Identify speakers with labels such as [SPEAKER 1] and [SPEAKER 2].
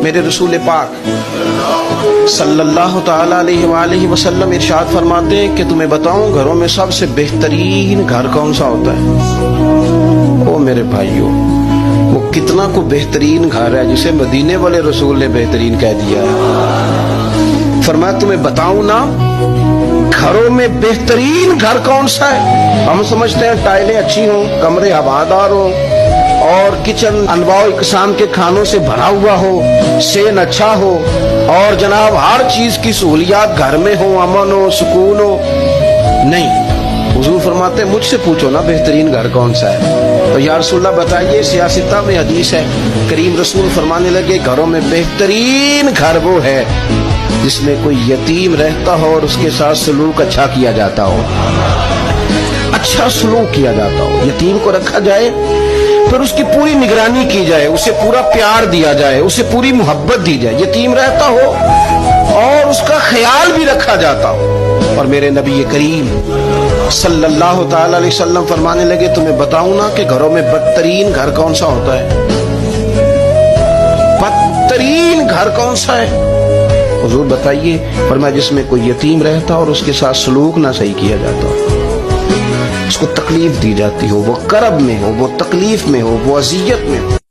[SPEAKER 1] میرے رسول پاک صلی اللہ تعالی علیہ وآلہ وسلم ارشاد فرماتے ہیں کہ تمہیں بتاؤں گھروں میں سب سے بہترین گھر کون سا ہوتا ہے؟ او میرے بھائیوں، وہ کتنا کو بہترین گھر ہے جسے مدینے والے رسول نے بہترین کہہ دیا ہے۔ فرمایا تمہیں بتاؤں نا گھروں میں بہترین گھر کون سا ہے؟ ہم سمجھتے ہیں ٹائلیں اچھی ہوں، کمرے ہوادار ہوں اور کچن انواع و اقسام کے کھانوں سے بھرا ہوا ہو، سین اچھا ہو اور جناب ہر چیز کی سہولیات گھر میں ہو، امن ہو، سکون ہو۔ نہیں، حضور فرماتے ہیں مجھ سے پوچھو نا بہترین گھر کون سا ہے؟ تو یا رسول اللہ بتائیے، سیاستہ میں حدیث ہے، کریم رسول فرمانے لگے گھروں میں بہترین گھر وہ ہے جس میں کوئی یتیم رہتا ہو اور اس کے ساتھ سلوک اچھا کیا جاتا ہو، اچھا سلوک کیا جاتا ہو، یتیم کو رکھا جائے پھر اس کی پوری نگرانی کی جائے، اسے پورا پیار دیا جائے، اسے پوری محبت دی جائے، یتیم رہتا ہو اور اس کا خیال بھی رکھا جاتا ہو۔ اور میرے نبی کریم صلی اللہ تعالی علیہ وسلم فرمانے لگے تمہیں بتاؤں نا کہ گھروں میں بدترین گھر کون سا ہوتا ہے؟ بدترین گھر کون سا ہے؟ حضور بتائیے، فرمایا جس میں کوئی یتیم رہتا اور اس کے ساتھ سلوک نہ صحیح کیا جاتا ہو، اس کو تکلیف دی جاتی ہو، وہ کرب میں ہو، وہ تکلیف میں ہو، وہ اذیت میں ہو۔